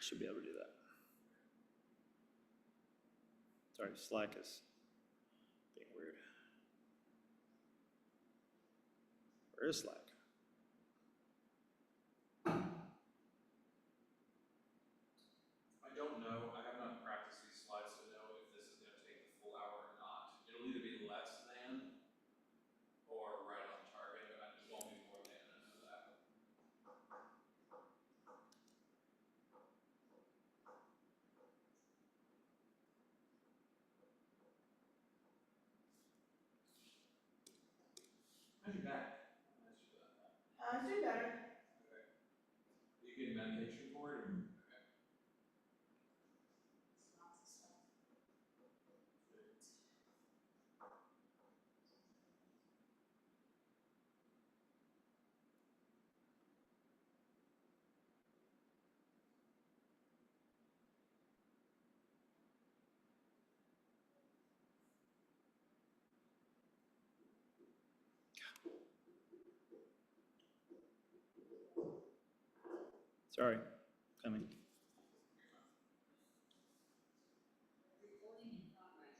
Should be able to do that. Sorry, Slack is being weird. Where is Slack? I don't know. I have not practiced these slides to know if this is going to take the full hour or not. It'll either be less than or right on target. It won't be more than, I know that. How's your back? It's doing better. Okay. Are you getting medication for it? Or? Okay. Lots of stuff. Sorry, coming. Recording in progress.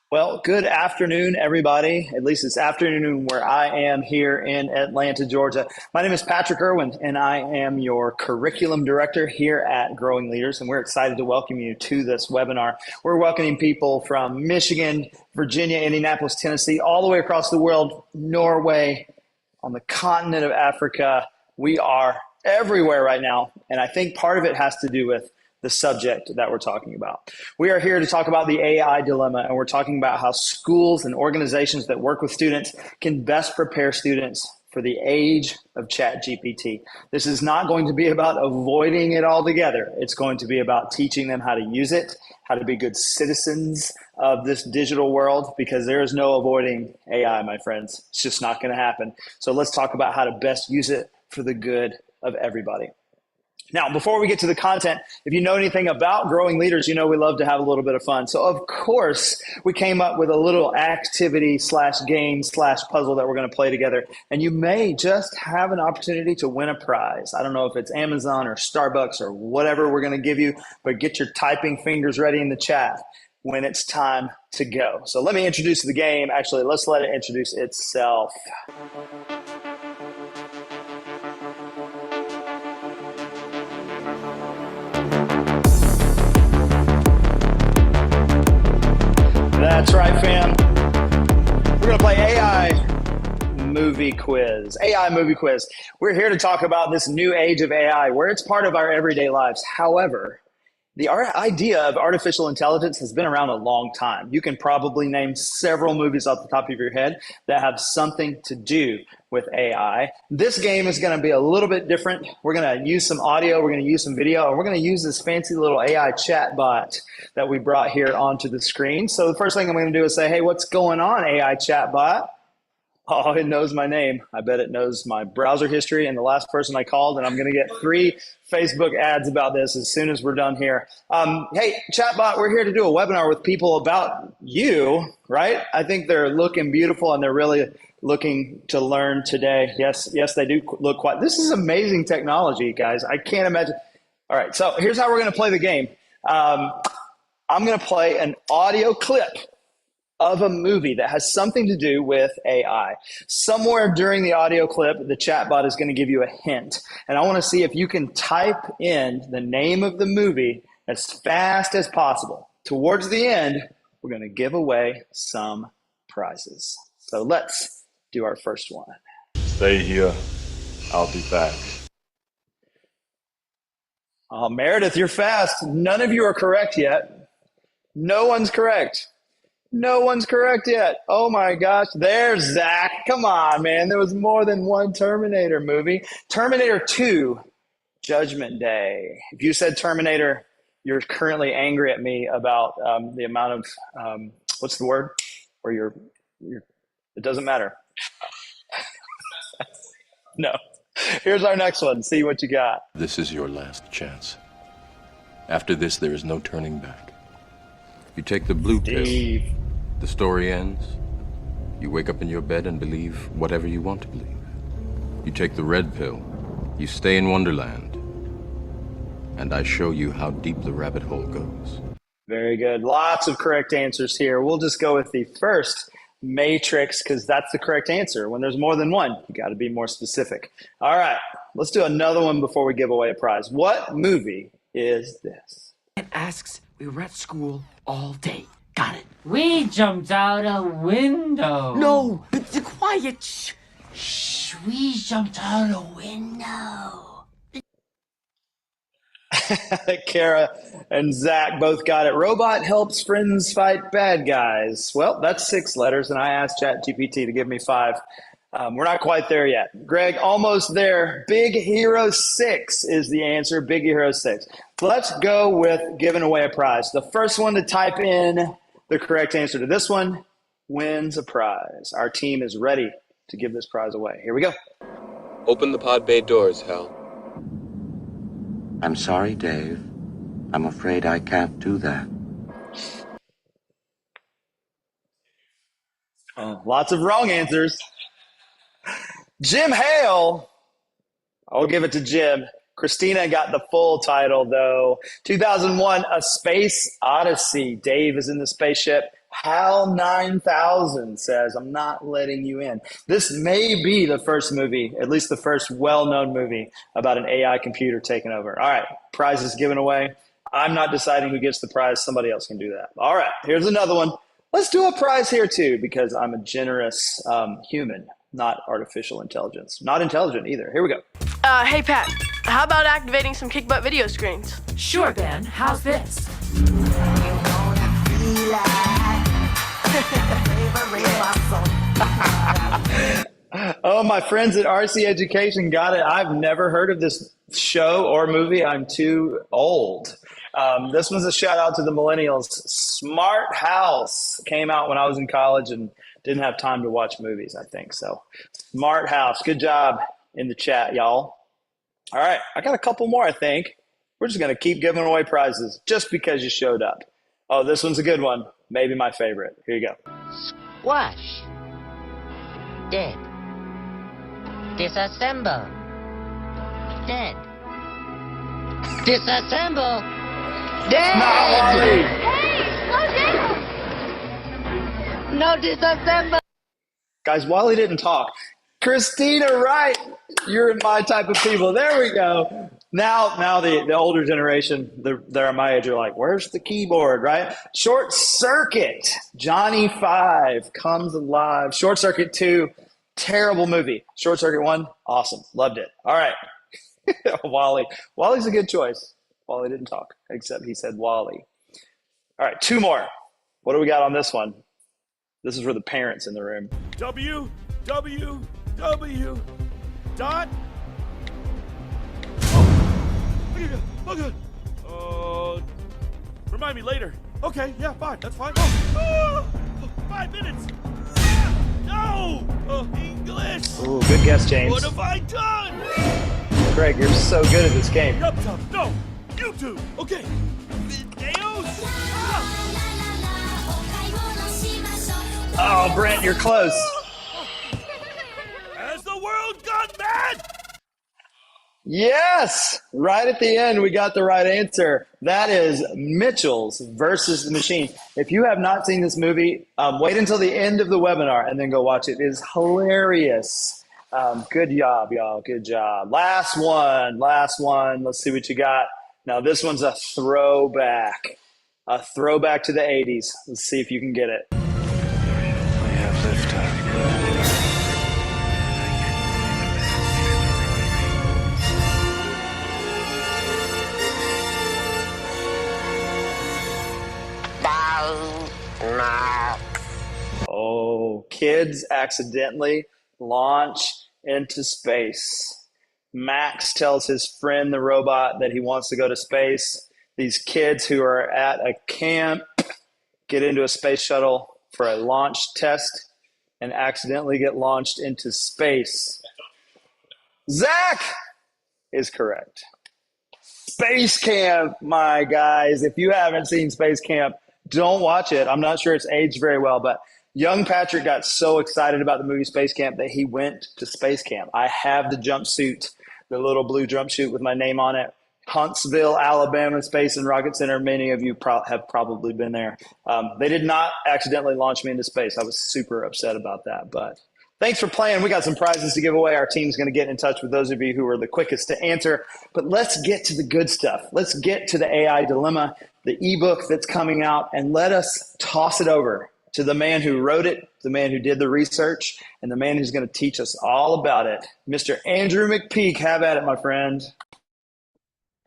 Well, good afternoon, everybody. At least it's afternoon where I am here in Atlanta, Georgia. My name is Patrick Irwin, and I am your curriculum director here at Growing Leaders, and we're excited to welcome you to this webinar. We're welcoming people from Michigan, Virginia, Indianapolis, Tennessee, all the way across the world, Norway, on the continent of Africa. We are everywhere right now, and I think part of it has to do with the subject that we're talking about. We are here to talk about the AI dilemma, and we're talking about how schools and organizations that work with students can best prepare students for the age of ChatGPT. This is not going to be about avoiding it altogether. It's going to be about teaching them how to use it, how to be good citizens of this digital world, because there is no avoiding AI, my friends. It's just not going to happen. So let's talk about how to best use it for the good of everybody. Now, before we get to the content, if you know anything about Growing Leaders, you know we love to have a little bit of fun. So, of course, we came up with a little activity / game / puzzle that we're going to play together. And you may just have an opportunity to win a prize. I don't know if it's Amazon or Starbucks or whatever we're going to give you, but get your typing fingers ready in the chat when it's time to go. So let me introduce the game. Actually, let's let it introduce itself. That's right, fam. We're going to play AI movie quiz. AI movie quiz. We're here to talk about this new age of AI, where it's part of our everyday lives. However, the idea of artificial intelligence has been around a long time. You can probably name several movies off the top of your head that have something to do with AI. This game is going to be a little bit different. We're going to use some audio, we're going to use some video, and we're going to use this fancy little AI chat bot that we brought here onto the screen. So the first thing I'm going to do is say, hey, what's going on, AI chat bot? Oh, it knows my name. I bet it knows my browser history and the last person I called, and I'm going to get 3 Facebook ads about this as soon as we're done here. Hey, chatbot, we're here to do a webinar with people about you, right? I think they're looking beautiful, and they're really looking to learn today. Yes, they do look quite. This is amazing technology, guys. I can't imagine. All right, so here's how we're going to play the game. I'm going to play an audio clip of a movie that has something to do with AI. Somewhere during the audio clip, the chatbot is going to give you a hint. And I want to see if you can type in the name of the movie as fast as possible. Towards the end, we're going to give away some prizes. So let's do our first one. Stay here. I'll be back. Oh, Meredith, you're fast. None of you are correct yet. No one's correct. No one's correct yet. Oh my gosh. There's Zach. Come on, man. There was more than one Terminator movie. Terminator 2, Judgment Day. If you said Terminator, you're currently angry at me about the amount of what's the word? Or you're it doesn't matter. No. Here's our next one. See what you got. This is your last chance. After this, there is no turning back. You take the blue pill, Steve. the story ends. You wake up in your bed and believe whatever you want to believe. You take the red pill, you stay in Wonderland, and I show you how deep the rabbit hole goes. Very good. Lots of correct answers here. We'll just go with the first matrix because that's the correct answer. When there's more than one, you got to be more specific. All right, let's do another one before we give away a prize. What movie is this? It asks, we were at school all day. Got it. We jumped out a window. No, it's quiet. Shh. Shh, we jumped out a window. Kara and Zach both got it. Robot helps friends fight bad guys. Well, that's 6 letters, and I asked ChatGPT to give me 5. We're not quite there yet. Greg, almost there. Big Hero 6 is the answer. Big Hero 6. Let's go with giving away a prize. The first one to type in the correct answer to this one wins a prize. Our team is ready to give this prize away. Here we go. Open the pod bay doors, Hal. I'm sorry, Dave. I'm afraid I can't do that. Oh, lots of wrong answers. Jim Hale. I'll give it to Jim. Christina got the full title, though. 2001, A Space Odyssey. Dave is in the spaceship. HAL 9000 says, I'm not letting you in. This may be the first movie, at least the first well-known movie about an AI computer taking over. All right, prize is given away. I'm not deciding who gets the prize. Somebody else can do that. All right, here's another one. Let's do a prize here, too, because I'm a generous human, not artificial intelligence. Not intelligent either. Here we go. Hey, Pat, how about activating some kick butt video screens? Sure, Ben. How's this? Oh, my friends at RC Education got it. I've never heard of this show or movie. I'm too old. This one's a shout out to the millennials. Smart House came out when I was in college and didn't have time to watch movies, I think. So Smart House. Good job in the chat, y'all. All right. I got a couple more, I think. We're just going to keep giving away prizes just because you showed up. Oh, this one's a good one. Maybe my favorite. Here you go. Squash. Dead. Disassemble. Dead. Disassemble. Dead. Not Wally. Hey, slow down. No disassemble. Guys, Wally didn't talk. Christina, right. You're my type of people. There we go. Now the older generation, they're my age, are like, where's the keyboard, right? Short Circuit. Johnny 5 comes alive. Short Circuit 2, terrible movie. Short Circuit 1, awesome. Loved it. All right. Wally. Wally's a good choice. Wally didn't talk, except he said Wally. All right, 2 more. What do we got on this one? This is for the parents in the room. www. dot. Oh, God. Remind me later. Okay, yeah, fine. That's fine. 5 minutes. No! English! Ooh, good guess, James. What have I done? Greg, you're so good at this game. No, YouTube. Okay. Videos. Oh, Brent, you're close. Has the world gone mad? Yes! Right at the end, we got the right answer. That is Mitchell's versus the Machine. If you have not seen this movie, wait until the end of the webinar and then go watch it. It is hilarious. Good job, y'all. Good job. Last one. Let's see what you got. Now, this one's a throwback. A throwback to the 80s. Let's see if you can get it. We have liftoff. Oh, kids accidentally launch into space. Max tells his friend, the robot, that he wants to go to space. these kids who are at a camp get into a space shuttle for a launch test and accidentally get launched into space. Zach is correct. Space Camp, my guys. If you haven't seen Space Camp, don't watch it. I'm not sure it's aged very well, but young Patrick got so excited about the movie Space Camp that he went to Space Camp. I have the jumpsuit, the little blue jumpsuit with my name on it. Huntsville, Alabama Space and Rocket Center. Many of you have probably been there. They did not accidentally launch me into space. I was super upset about that, but thanks for playing. We got some prizes to give away. Our team's going to get in touch with those of you who are the quickest to answer. But let's get to the good stuff. Let's get to the AI dilemma, the ebook that's coming out, and let us toss it over to the man who wrote it, the man who did the research, and the man who's going to teach us all about it. Mr. Andrew McPeak, have at it, my friend.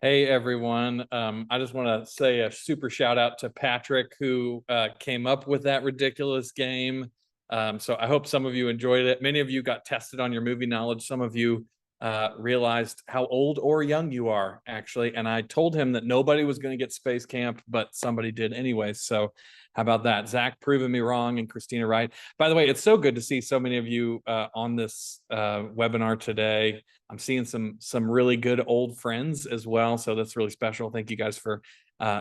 Hey, everyone. I just want to say a super shout out to Patrick, who came up with that ridiculous game. So I hope some of you enjoyed it. Many of you got tested on your movie knowledge. Some of you realized how old or young you are, actually. And I told him that nobody was going to get Space Camp, but somebody did anyway. So how about that? Zach proving me wrong and Christina right. By the way, it's so good to see so many of you on this webinar today. I'm seeing some really good old friends as well. So that's really special. Thank you guys for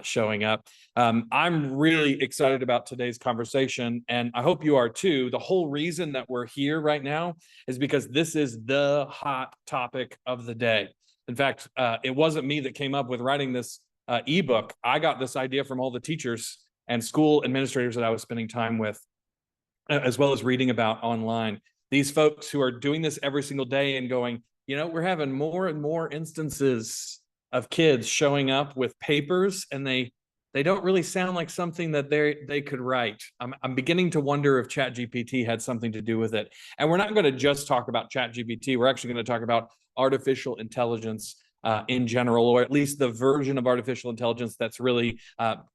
showing up. I'm really excited about today's conversation, and I hope you are too. The whole reason that we're here right now is because this is the hot topic of the day. In fact, it wasn't me that came up with writing this ebook. I got this idea from all the teachers and school administrators that I was spending time with, as well as reading about online. These folks who are doing this every single day and going, you know, we're having more and more instances of kids showing up with papers, and they don't really sound like something that they could write. I'm beginning to wonder if ChatGPT had something to do with it. And we're not going to just talk about ChatGPT. We're actually going to talk about artificial intelligence in general, or at least the version of artificial intelligence that's really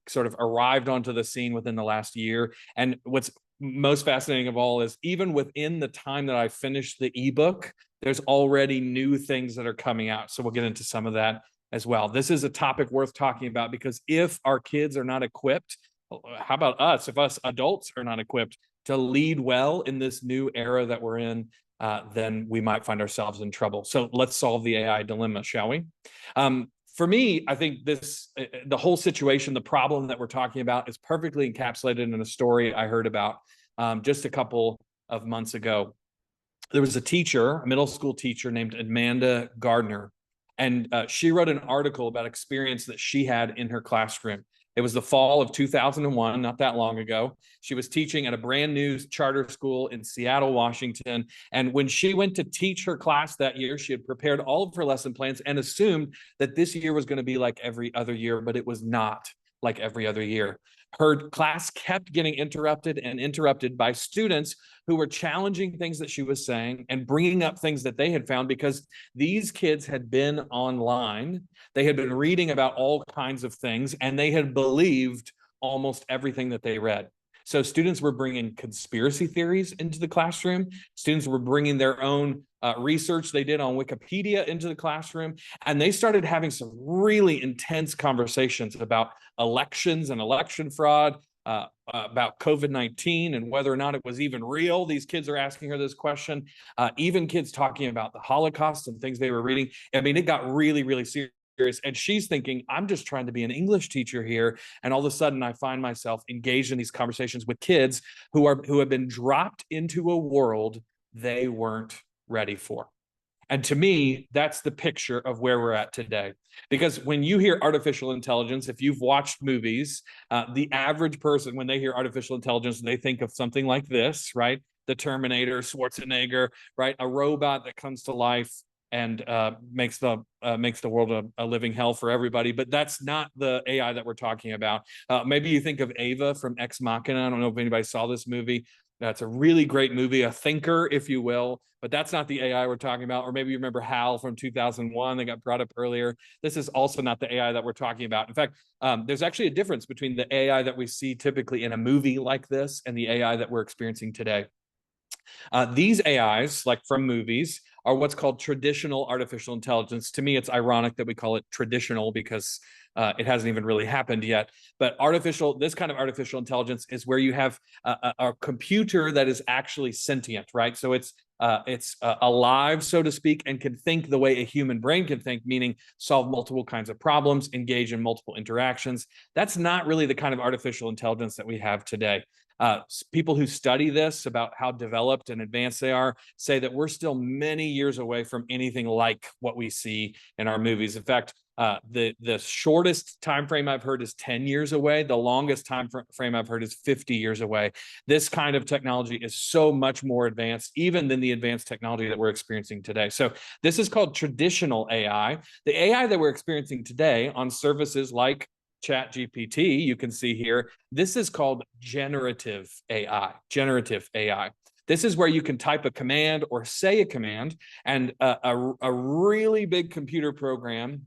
sort of arrived onto the scene within the last year. And what's most fascinating of all is even within the time that I finished the ebook, there's already new things that are coming out. So we'll get into some of that as well. This is a topic worth talking about, because if our kids are not equipped, how about us? If us adults are not equipped to lead well in this new era that we're in, then we might find ourselves in trouble. So let's solve the AI dilemma, shall we? For me, I think the whole situation, the problem that we're talking about, is perfectly encapsulated in a story I heard about just a couple of months ago. There was a teacher, a middle school teacher named Amanda Gardner, and she wrote an article about experience that she had in her classroom. It was the fall of 2001, not that long ago. She was teaching at a brand new charter school in Seattle, Washington. And when she went to teach her class that year, she had prepared all of her lesson plans and assumed that this year was going to be like every other year, but it was not like every other year. Her class kept getting interrupted and interrupted by students who were challenging things that she was saying and bringing up things that they had found, because these kids had been online. They had been reading about all kinds of things, and they had believed almost everything that they read. So students were bringing conspiracy theories into the classroom. Students were bringing their own research they did on Wikipedia into the classroom. And they started having some really intense conversations about elections and election fraud, about COVID-19 and whether or not it was even real. These kids are asking her this question. Even kids talking about the Holocaust and things they were reading. I mean, it got really, really serious. And she's thinking, I'm just trying to be an English teacher here. And all of a sudden I find myself engaged in these conversations with kids who have been dropped into a world they weren't ready for. And to me, that's the picture of where we're at today. Because when you hear artificial intelligence, if you've watched movies, the average person, when they hear artificial intelligence, they think of something like this, right? The Terminator, Schwarzenegger, right? A robot that comes to life and makes the world a living hell for everybody. But that's not the AI that we're talking about. Maybe you think of Ava from Ex Machina. I don't know if anybody saw this movie. That's a really great movie, a thinker, if you will. But that's not the AI we're talking about. Or maybe you remember HAL from 2001 that got brought up earlier. This is also not the AI that we're talking about. In fact, there's actually a difference between the AI that we see typically in a movie like this and the AI that we're experiencing today. These AIs, like from movies, are what's called traditional artificial intelligence. To me, it's ironic that we call it traditional because it hasn't even really happened yet. But this kind of artificial intelligence is where you have a computer that is actually sentient, right? So it's alive, so to speak, and can think the way a human brain can think, meaning solve multiple kinds of problems, engage in multiple interactions. That's not really the kind of artificial intelligence that we have today. People who study this, about how developed and advanced they are, say that we're still many years away from anything like what we see in our movies. In fact, the shortest time frame I've heard is 10 years away. The longest time frame I've heard is 50 years away. This kind of technology is so much more advanced, even than the advanced technology that we're experiencing today. So this is called traditional AI. The AI that we're experiencing today on services like ChatGPT, you can see here, this is called generative AI. Generative AI. This is where you can type a command or say a command, and a really big computer program.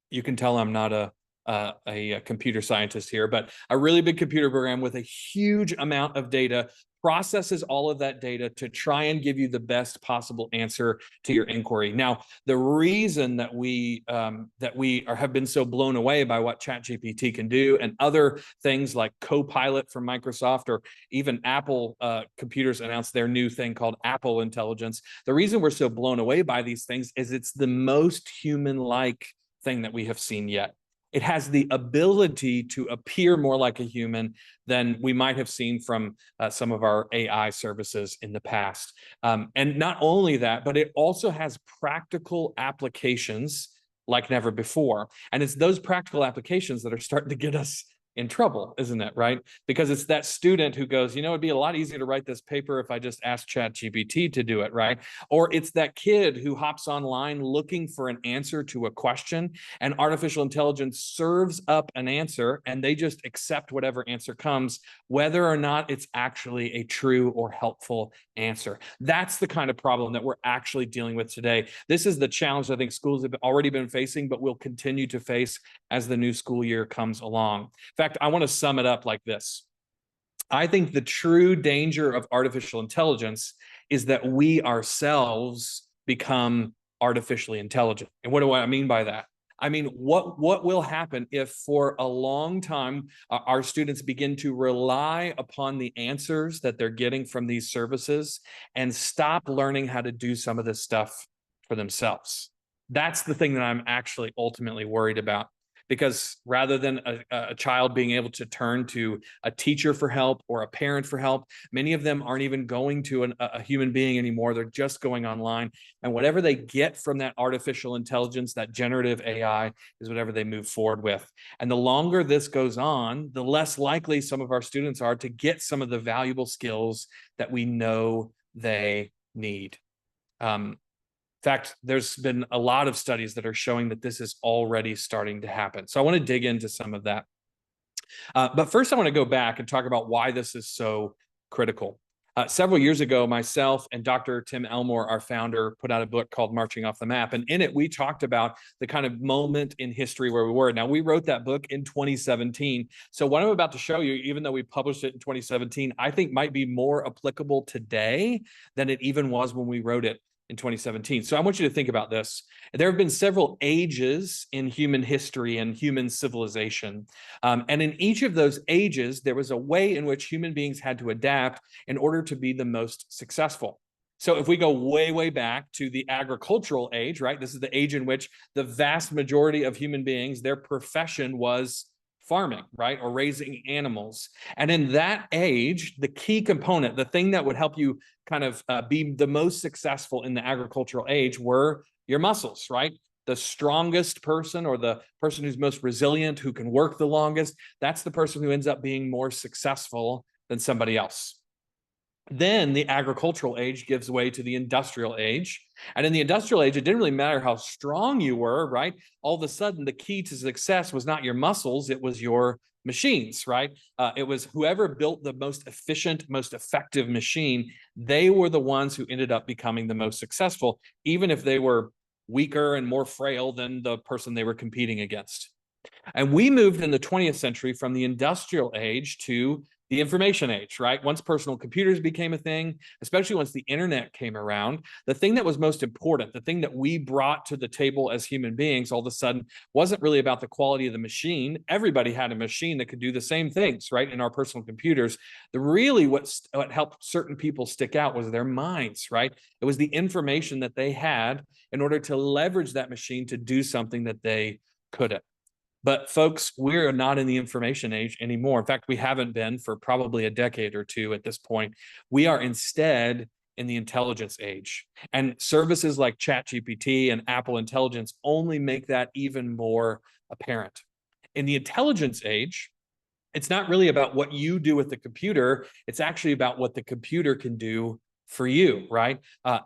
You can tell I'm not a computer scientist here, but a really big computer program with a huge amount of data processes all of that data to try and give you the best possible answer to your inquiry. Now, the reason that we have been so blown away by what ChatGPT can do, and other things like Copilot from Microsoft, or even Apple computers announced their new thing called Apple Intelligence. The reason we're so blown away by these things is it's the most human-like thing that we have seen yet. It has the ability to appear more like a human than we might have seen from some of our AI services in the past. And not only that, but it also has practical applications like never before. And it's those practical applications that are starting to get us in trouble, isn't it, right? Because it's that student who goes, it'd be a lot easier to write this paper if I just asked ChatGPT to do it, right? Or it's that kid who hops online looking for an answer to a question, and artificial intelligence serves up an answer, and they just accept whatever answer comes, whether or not it's actually a true or helpful answer. That's the kind of problem that we're actually dealing with today. This is the challenge I think schools have already been facing, but will continue to face as the new school year comes along. In fact, I want to sum it up like this. I think the true danger of artificial intelligence is that we ourselves become artificially intelligent. And what do I mean by that? I mean, what will happen if for a long time our students begin to rely upon the answers that they're getting from these services and stop learning how to do some of this stuff for themselves? That's the thing that I'm actually ultimately worried about. Because rather than a child being able to turn to a teacher for help or a parent for help, many of them aren't even going to a human being anymore. They're just going online. And whatever they get from that artificial intelligence, that generative AI, is whatever they move forward with. And the longer this goes on, the less likely some of our students are to get some of the valuable skills that we know they need. In fact, there's been a lot of studies that are showing that this is already starting to happen. So I want to dig into some of that. But first, I want to go back and talk about why this is so critical. Several years ago, myself and Dr. Tim Elmore, our founder, put out a book called Marching Off the Map. And in it, we talked about the kind of moment in history where we were. Now, we wrote that book in 2017. So what I'm about to show you, even though we published it in 2017, I think might be more applicable today than it even was when we wrote it in 2017. So I want you to think about this. There have been several ages in human history and human civilization. And in each of those ages, there was a way in which human beings had to adapt in order to be the most successful. So if we go way, way back to the agricultural age, right? This is the age in which the vast majority of human beings, their profession was farming, right? Or raising animals. And in that age, the key component, the thing that would help you kind of be the most successful in the agricultural age were your muscles, right? The strongest person, or the person who's most resilient, who can work the longest, that's the person who ends up being more successful than somebody else. Then the agricultural age gives way to the industrial age. And in the industrial age, it didn't really matter how strong you were, right? All of a sudden, the key to success was not your muscles, it was your machines, right? It was whoever built the most efficient, most effective machine, they were the ones who ended up becoming the most successful, even if they were weaker and more frail than the person they were competing against. And we moved in the 20th century from the industrial age to the information age, right? Once personal computers became a thing, especially once the internet came around, the thing that was most important, the thing that we brought to the table as human beings all of a sudden wasn't really about the quality of the machine. Everybody had a machine that could do the same things, right? In our personal computers. What helped certain people stick out was their minds, right? It was the information that they had in order to leverage that machine to do something that they couldn't. But folks, we're not in the information age anymore. In fact, we haven't been for probably a decade or two at this point. We are instead in the intelligence age. And services like ChatGPT and Apple Intelligence only make that even more apparent. In the intelligence age, it's not really about what you do with the computer. It's actually about what the computer can do for you, right?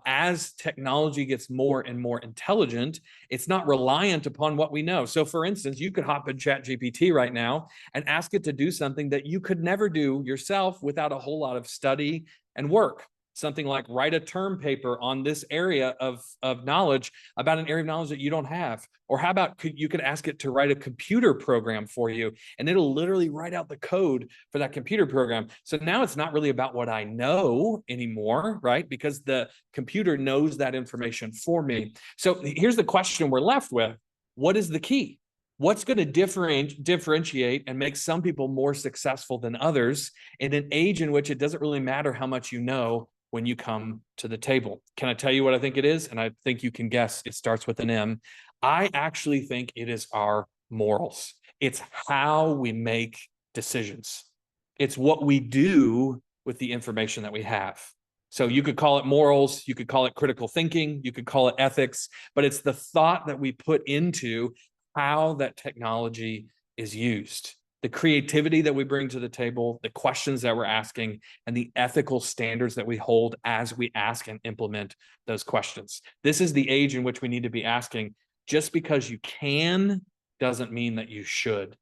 As technology gets more and more intelligent, it's not reliant upon what we know. So for instance, you could hop in ChatGPT right now and ask it to do something that you could never do yourself without a whole lot of study and work. Something like write a term paper on this area of knowledge about an area of knowledge that you don't have. Or how about you could ask it to write a computer program for you, and it'll literally write out the code for that computer program. So now it's not really about what I know anymore, right? Because the computer knows that information for me. So here's the question we're left with. What is the key? What's going to differentiate and make some people more successful than others in an age in which it doesn't really matter how much you know when you come to the table? Can I tell you what I think it is? And I think you can guess. It starts with an M. I actually think it is our morals. It's how we make decisions. It's what we do with the information that we have. So you could call it morals, you could call it critical thinking, you could call it ethics, but it's the thought that we put into how that technology is used. The creativity that we bring to the table, the questions that we're asking, and the ethical standards that we hold as we ask and implement those questions. This is the age in which we need to be asking, just because you can doesn't mean that you should.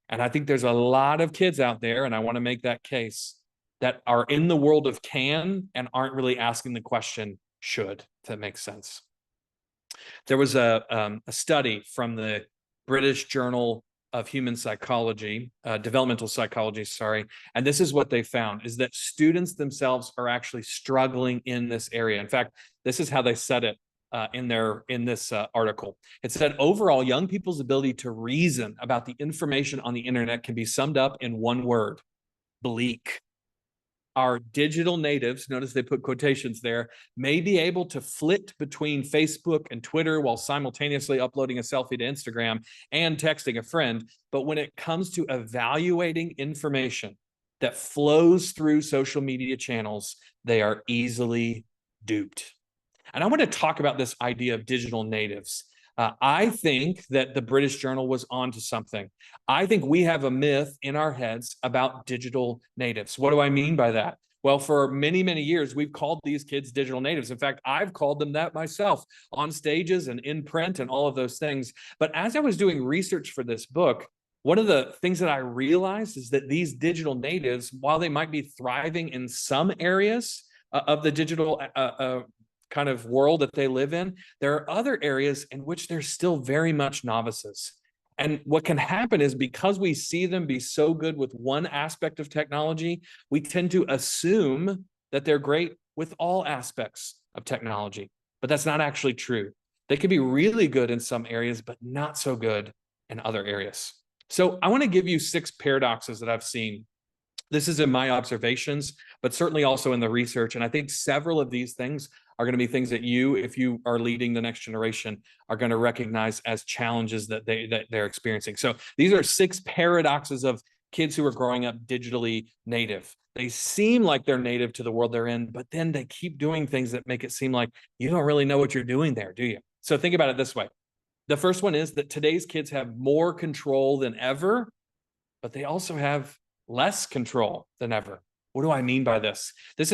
And I think there's a lot of kids out there, and I want to make that case, that are in the world of can and aren't really asking the question should, if that makes sense. There was a study from the British Journal of Human Psychology, Developmental Psychology, sorry. And this is what they found, is that students themselves are actually struggling in this area. In fact, this is how they said it in this article. It said, overall, young people's ability to reason about the information on the internet can be summed up in one word: bleak. Our digital natives, notice they put quotations there, may be able to flit between Facebook and Twitter while simultaneously uploading a selfie to Instagram and texting a friend. But when it comes to evaluating information that flows through social media channels, they are easily duped. And I want to talk about this idea of digital natives. I think that the British Journal was onto something. I think we have a myth in our heads about digital natives. What do I mean by that? Well, for many, many years, we've called these kids digital natives. In fact, I've called them that myself on stages and in print and all of those things. But as I was doing research for this book, one of the things that I realized is that these digital natives, while they might be thriving in some areas of the digital kind of world that they live in, there are other areas in which they're still very much novices. And what can happen is, because we see them be so good with one aspect of technology, we tend to assume that they're great with all aspects of technology. But that's not actually true. They can be really good in some areas, but not so good in other areas. So I want to give you 6 paradoxes that I've seen. This is in my observations, but certainly also in the research. And I think several of these things are going to be things that you, if you are leading the next generation, are going to recognize as challenges that they're experiencing. So these are 6 paradoxes of kids who are growing up digitally native. They seem like they're native to the world they're in, but then they keep doing things that make it seem like you don't really know what you're doing there, do you? So think about it this way. The first one is that today's kids have more control than ever, but they also have less control than ever. What do I mean by this? This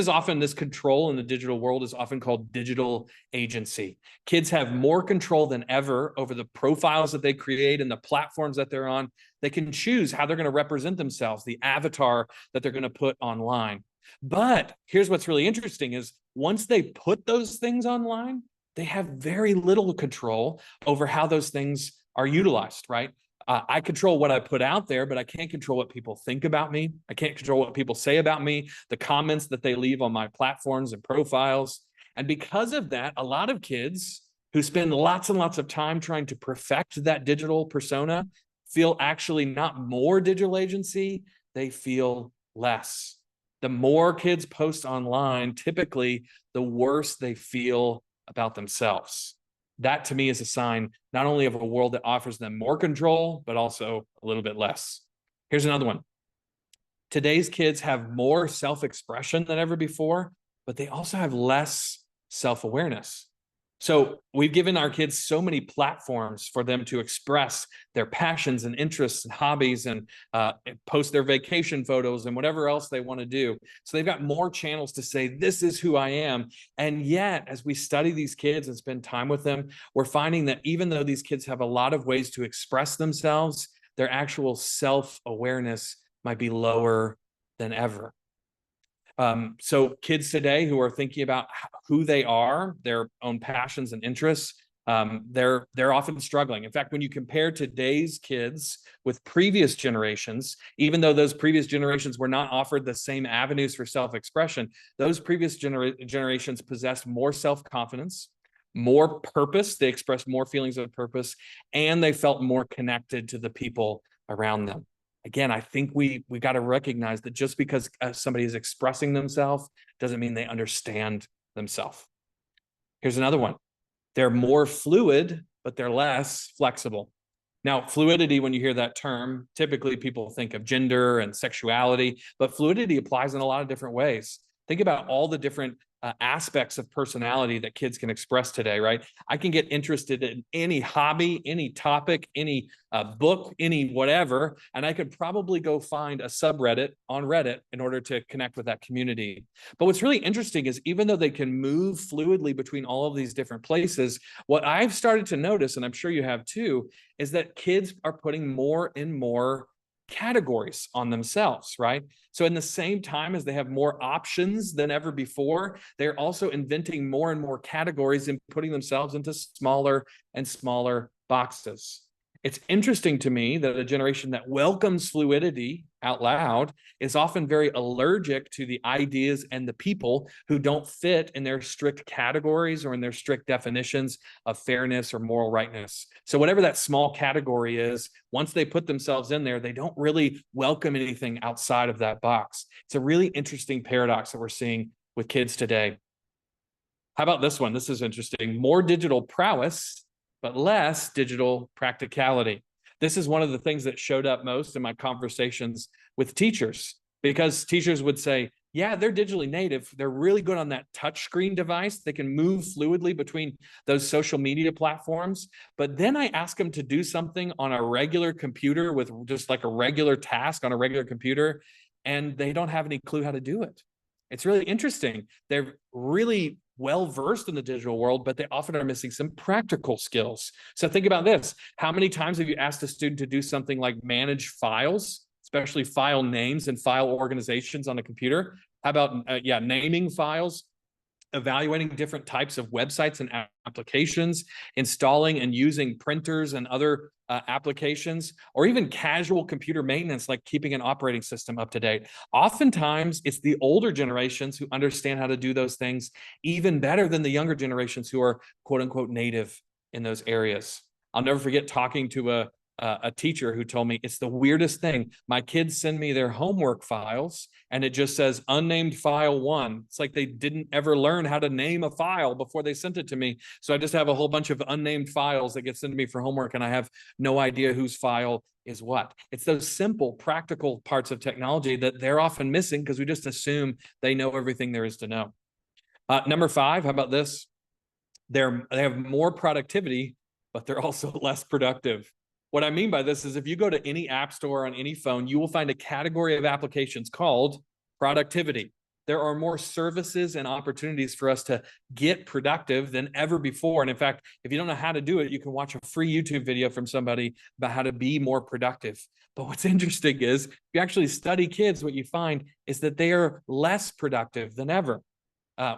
control in the digital world is often called digital agency. Kids have more control than ever over the profiles that they create and the platforms that they're on. They can choose how they're going to represent themselves, the avatar that they're going to put online. But here's what's really interesting is, once they put those things online, they have very little control over how those things are utilized, right? I control what I put out there, but I can't control what people think about me. I can't control what people say about me, the comments that they leave on my platforms and profiles. And because of that, a lot of kids who spend lots and lots of time trying to perfect that digital persona feel actually not more digital agency, they feel less. The more kids post online, typically the worse they feel about themselves. That to me is a sign not only of a world that offers them more control, but also a little bit less. Here's another one. Today's kids have more self-expression than ever before, but they also have less self-awareness. So we've given our kids so many platforms for them to express their passions and interests and hobbies and post their vacation photos and whatever else they want to do. So they've got more channels to say, this is who I am. And yet, as we study these kids and spend time with them, we're finding that even though these kids have a lot of ways to express themselves, their actual self-awareness might be lower than ever. So kids today who are thinking about who they are, their own passions and interests, they're often struggling. In fact, when you compare today's kids with previous generations, even though those previous generations were not offered the same avenues for self-expression, those previous generations possessed more self-confidence, more purpose. They expressed more feelings of purpose, and they felt more connected to the people around them. Again, I think we got to recognize that just because somebody is expressing themselves doesn't mean they understand themselves. Here's another one. They're more fluid, but they're less flexible. Now, fluidity, when you hear that term, typically people think of gender and sexuality, but fluidity applies in a lot of different ways. Think about all the different aspects of personality that kids can express today, right? I can get interested in any hobby, any topic, any book, any whatever, and I could probably go find a subreddit on Reddit in order to connect with that community. But what's really interesting is even though they can move fluidly between all of these different places, what I've started to notice, and I'm sure you have too, is that kids are putting more and more categories on themselves, right? So in the same time as they have more options than ever before, they're also inventing more and more categories and putting themselves into smaller and smaller boxes. It's interesting to me that a generation that welcomes fluidity out loud is often very allergic to the ideas and the people who don't fit in their strict categories or in their strict definitions of fairness or moral rightness. So whatever that small category is, once they put themselves in there, they don't really welcome anything outside of that box. It's a really interesting paradox that we're seeing with kids today. How about this one? This is interesting. More digital prowess, but less digital practicality. This is one of the things that showed up most in my conversations with teachers, because teachers would say, yeah, they're digitally native. They're really good on that touchscreen device. They can move fluidly between those social media platforms. But then I ask them to do something on a regular computer with just like a regular task on a regular computer, and they don't have any clue how to do it. It's really interesting. They're really well-versed in the digital world, but they often are missing some practical skills. So think about this. How many times have you asked a student to do something like manage files, especially file names and file organizations on a computer? How about, naming files, evaluating different types of websites and applications, installing and using printers and other applications, or even casual computer maintenance, like keeping an operating system up to date. Oftentimes, it's the older generations who understand how to do those things even better than the younger generations who are quote unquote native in those areas. I'll never forget talking to a teacher who told me it's the weirdest thing. My kids send me their homework files and it just says unnamed file 1. It's like they didn't ever learn how to name a file before they sent it to me. So I just have a whole bunch of unnamed files that get sent to me for homework and I have no idea whose file is what. It's those simple, practical parts of technology that they're often missing because we just assume they know everything there is to know. Number 5, how about this? They have more productivity, but they're also less productive. What I mean by this is if you go to any app store on any phone, you will find a category of applications called productivity. There are more services and opportunities for us to get productive than ever before. And in fact, if you don't know how to do it, you can watch a free YouTube video from somebody about how to be more productive. But what's interesting is if you actually study kids, what you find is that they are less productive than ever.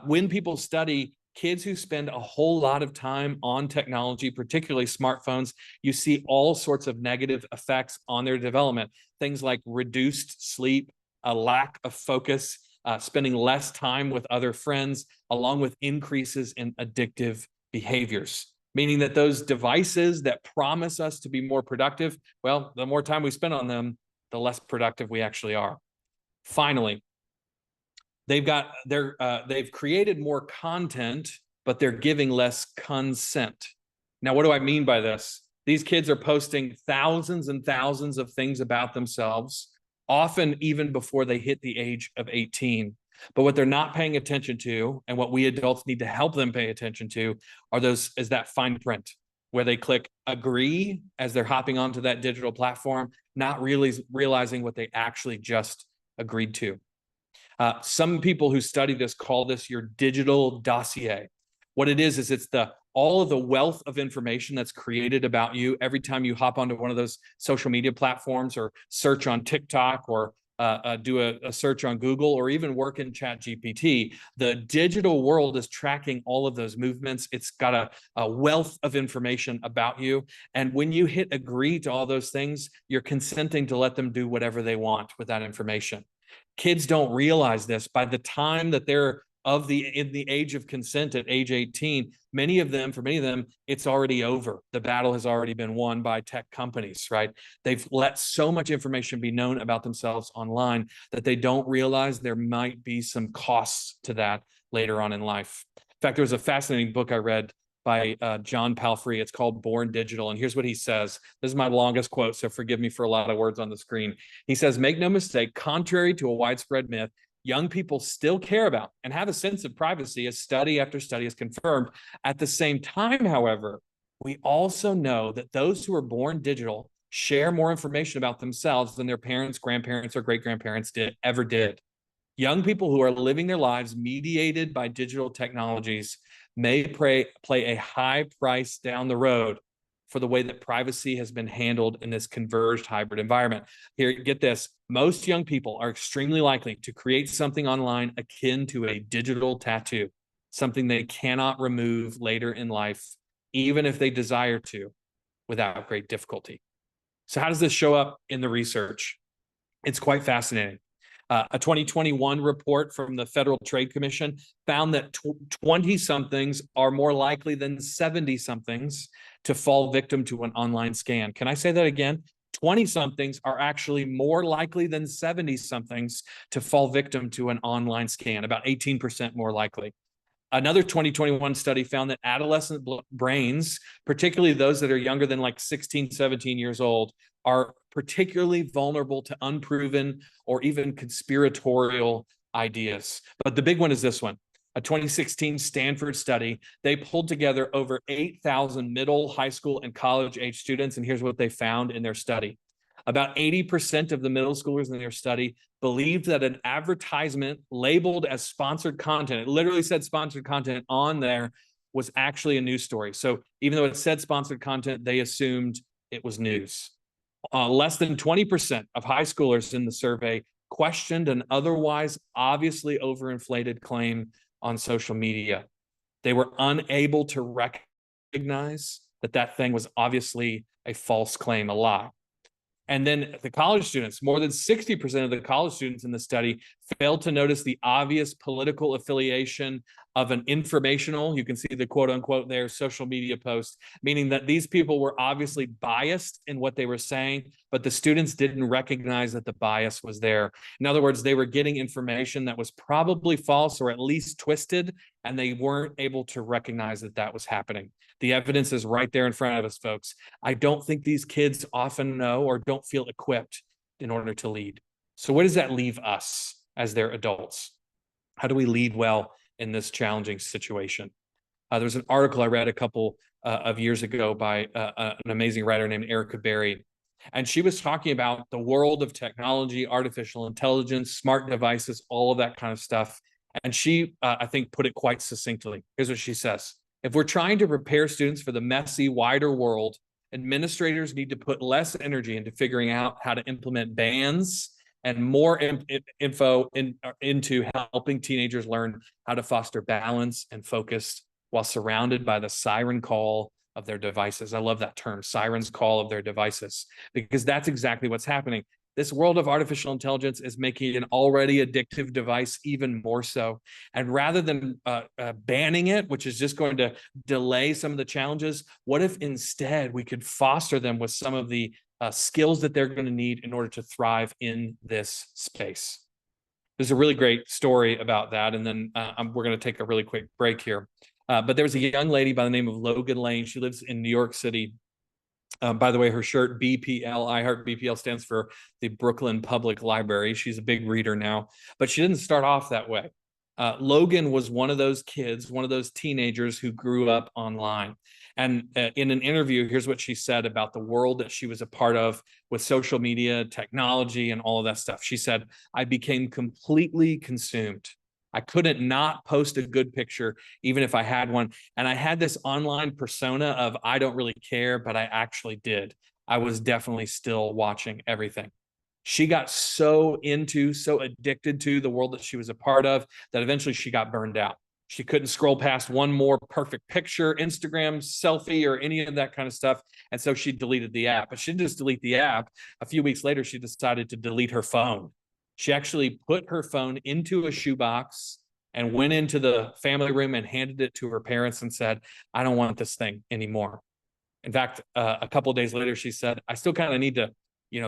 When people study kids who spend a whole lot of time on technology, particularly smartphones, you see all sorts of negative effects on their development. Things like reduced sleep, a lack of focus, spending less time with other friends, along with increases in addictive behaviors. Meaning that those devices that promise us to be more productive, well, the more time we spend on them, the less productive we actually are. Finally, they've created more content, but they're giving less consent. Now, what do I mean by this? These kids are posting thousands and thousands of things about themselves, often even before they hit the age of 18. But what they're not paying attention to, and what we adults need to help them pay attention to, is that fine print, where they click agree as they're hopping onto that digital platform, not really realizing what they actually just agreed to. Some people who study this call this your digital dossier. What it is it's all of the wealth of information that's created about you every time you hop onto one of those social media platforms or search on TikTok or do a search on Google or even work in ChatGPT. The digital world is tracking all of those movements. It's got a wealth of information about you. And when you hit agree to all those things, you're consenting to let them do whatever they want with that information. Kids don't realize this. By the time that they're in the age of consent at age 18, for many of them, it's already over. The battle has already been won by tech companies, right? They've let so much information be known about themselves online that they don't realize there might be some costs to that later on in life. In fact, there was a fascinating book I read by John Palfrey. It's called Born Digital. And here's what he says. This is my longest quote, so forgive me for a lot of words on the screen. He says, make no mistake, contrary to a widespread myth, young people still care about and have a sense of privacy, as study after study has confirmed. At the same time, however, we also know that those who are born digital share more information about themselves than their parents, grandparents, or great-grandparents ever did. Young people who are living their lives mediated by digital technologies may play a high price down the road for the way that privacy has been handled in this converged hybrid environment. Here, get this. Most young people are extremely likely to create something online akin to a digital tattoo, something they cannot remove later in life, even if they desire to, without great difficulty. So how does this show up in the research? It's quite fascinating. A 2021 report from the Federal Trade Commission found that 20-somethings are more likely than 70-somethings to fall victim to an online scam. Can I say that again? 20-somethings are actually more likely than 70-somethings to fall victim to an online scam, about 18% more likely. Another 2021 study found that adolescent brains, particularly those that are younger than like 16, 17 years old, are particularly vulnerable to unproven or even conspiratorial ideas. But the big one is this one. A 2016 Stanford study, they pulled together over 8,000 middle, high school, and college-age students, and here's what they found in their study. About 80% of the middle schoolers in their study believed that an advertisement labeled as sponsored content, it literally said sponsored content on there, was actually a news story. So even though it said sponsored content, they assumed it was news. Less than 20% of high schoolers in the survey questioned an otherwise obviously overinflated claim on social media. They were unable to recognize that thing was obviously a false claim, a lie. And then the college students, more than 60% of the college students in the study failed to notice the obvious political affiliation of an informational, you can see the quote unquote there, social media post, meaning that these people were obviously biased in what they were saying, but the students didn't recognize that the bias was there. In other words, they were getting information that was probably false or at least twisted, and they weren't able to recognize that that was happening. The evidence is right there in front of us, folks. I don't think these kids often know or don't feel equipped in order to lead. So where does that leave us as their adults? How do we lead well in this challenging situation? There was an article I read a couple of years ago by an amazing writer named Erica Berry. And she was talking about the world of technology, artificial intelligence, smart devices, all of that kind of stuff. And she, I think, put it quite succinctly. Here's what she says. If we're trying to prepare students for the messy, wider world, administrators need to put less energy into figuring out how to implement bans and more info into helping teenagers learn how to foster balance and focused while surrounded by the siren call of their devices. I love that term, sirens call of their devices, because that's exactly what's happening. This world of artificial intelligence is making an already addictive device even more so. And rather than banning it, which is just going to delay some of the challenges, what if instead we could foster them with some of the skills that they're going to need in order to thrive in this space? There's a really great story about that. And then we're going to take a really quick break here. But there was a young lady by the name of Logan Lane. She lives in New York City. By the way, her shirt, BPL, I Heart BPL, stands for the Brooklyn Public Library. She's a big reader now, but she didn't start off that way. Logan was one of those kids, one of those teenagers who grew up online. And in an interview, here's what she said about the world that she was a part of with social media, technology, and all of that stuff. She said, I became completely consumed. I couldn't not post a good picture, even if I had one. And I had this online persona of, I don't really care, but I actually did. I was definitely still watching everything. She got so addicted to the world that she was a part of that eventually she got burned out. She couldn't scroll past one more perfect picture, Instagram selfie, or any of that kind of stuff. And so she deleted the app. But she didn't just delete the app. A few weeks later, she decided to delete her phone. She actually put her phone into a shoebox and went into the family room and handed it to her parents and said, I don't want this thing anymore. In fact, a couple of days later, she said, I still kind of need to,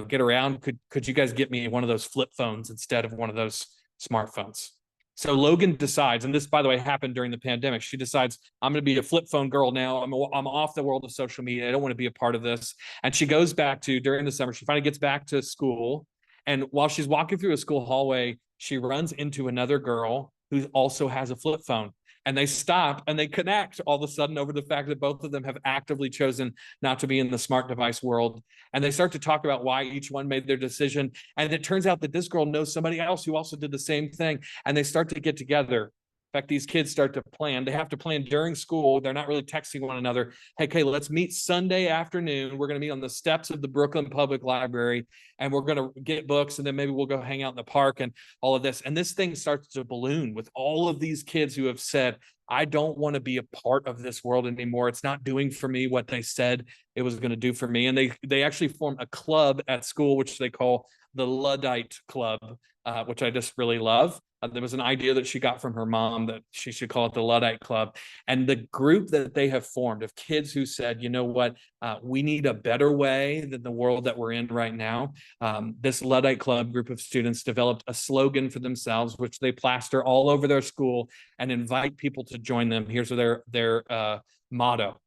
get around. Could you guys get me one of those flip phones instead of one of those smartphones? So Logan decides, and this, by the way, happened during the pandemic. She decides, I'm going to be a flip phone girl now. I'm off the world of social media. I don't want to be a part of this. And she goes back to, during the summer, she finally gets back to school. And while she's walking through a school hallway, she runs into another girl who also has a flip phone. And they stop and they connect all of a sudden over the fact that both of them have actively chosen not to be in the smart device world. And they start to talk about why each one made their decision. And it turns out that this girl knows somebody else who also did the same thing. And they start to get together. In fact, these kids start to plan. They have to plan during school. They're not really texting one another. Hey, okay, let's meet Sunday afternoon. We're going to meet on the steps of the Brooklyn Public Library, and we're going to get books, and then maybe we'll go hang out in the park and all of this. And this thing starts to balloon with all of these kids who have said, I don't want to be a part of this world anymore. It's not doing for me what they said it was going to do for me. And they actually form a club at school, which they call the Luddite Club, which I just really love. There was an idea that she got from her mom that she should call it the Luddite Club. And the group that they have formed of kids who said, you know what, we need a better way than the world that we're in right now. This Luddite Club group of students developed a slogan for themselves, which they plaster all over their school and invite people to join them. Here's their motto.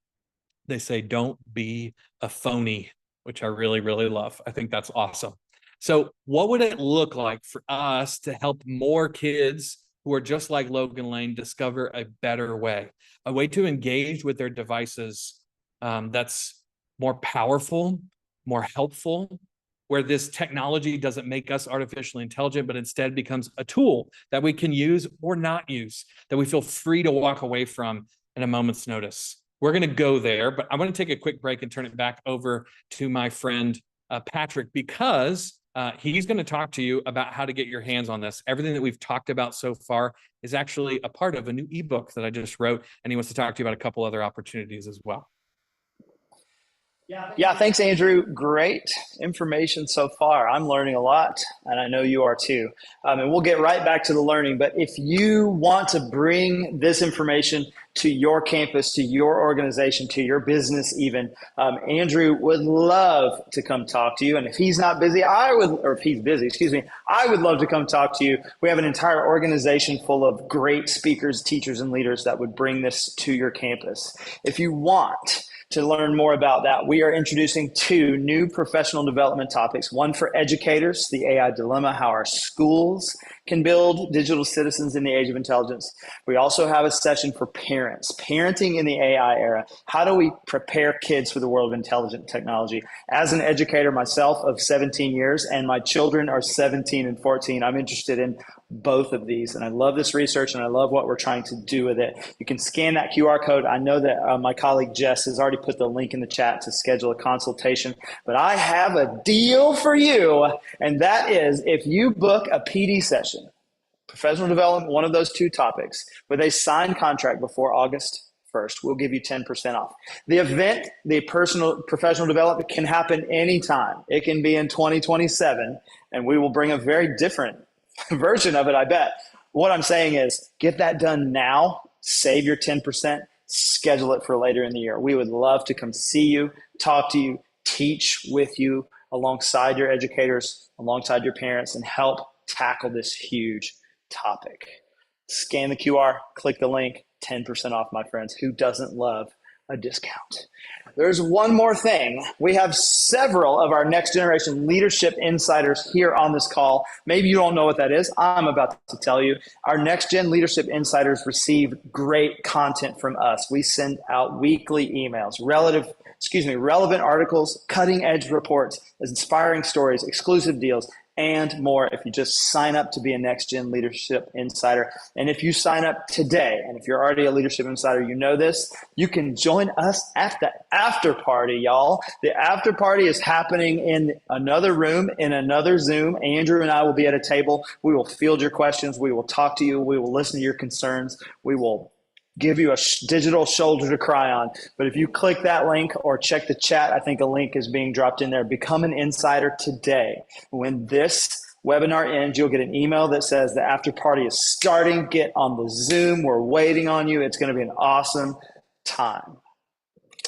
They say, don't be a phony, which I really, really love. I think that's awesome. So what would it look like for us to help more kids who are just like Logan Lane discover a better way, a way to engage with their devices that's more powerful, more helpful, where this technology doesn't make us artificially intelligent, but instead becomes a tool that we can use or not use, that we feel free to walk away from in a moment's notice. We're going to go there, but I'm going to take a quick break and turn it back over to my friend Patrick, because he's going to talk to you about how to get your hands on this. Everything that we've talked about so far is actually a part of a new ebook that I just wrote, and he wants to talk to you about a couple other opportunities as well. Yeah, thanks, Andrew. Great information so far. I'm learning a lot, and I know you are too. And we'll get right back to the learning. But if you want to bring this information to your campus, to your organization, to your business even, Andrew would love to come talk to you. And if he's not busy, if he's busy, I would love to come talk to you. We have an entire organization full of great speakers, teachers, and leaders that would bring this to your campus. If you want to learn more about that, we are introducing 2 new professional development topics. One for educators, the AI dilemma, how our schools can build digital citizens in the age of intelligence. We also have a session for parents, parenting in the AI era. How do we prepare kids for the world of intelligent technology? As an educator myself of 17 years, and my children are 17 and 14, I'm interested in both of these. And I love this research, and I love what we're trying to do with it. You can scan that QR code. I know that my colleague Jess has already put the link in the chat to schedule a consultation, but I have a deal for you. And that is, if you book a PD session, professional development, one of those 2 topics, with a signed contract before August first. We'll give you 10% off. The event, the professional development can happen anytime. It can be in 2027, and we will bring a very different version of it, I bet. What I'm saying is get that done now, save your 10%, schedule it for later in the year. We would love to come see you, talk to you, teach with you alongside your educators, alongside your parents, and help tackle this huge topic. Scan the QR, click the link, 10% off, my friends. Who doesn't love a discount? There's one more thing. We have several of our next generation leadership insiders here on this call. Maybe you don't know what that is. I'm about to tell you. Our next gen leadership insiders receive great content from us. We send out weekly emails, relevant articles, cutting edge reports, inspiring stories, exclusive deals, and more if you just sign up to be a Next Gen Leadership Insider. And if you sign up today, and if you're already a Leadership Insider, you know this, you can join us at the after party, y'all. The after party is happening in another room, in another Zoom. Andrew and I will be at a table. We will field your questions. We will talk to you. We will listen to your concerns. We will give you a digital shoulder to cry on. But if you click that link or check the chat, I think a link is being dropped in there. Become an insider today. When this webinar ends, you'll get an email that says the after party is starting. Get on the Zoom. We're waiting on you. It's going to be an awesome time.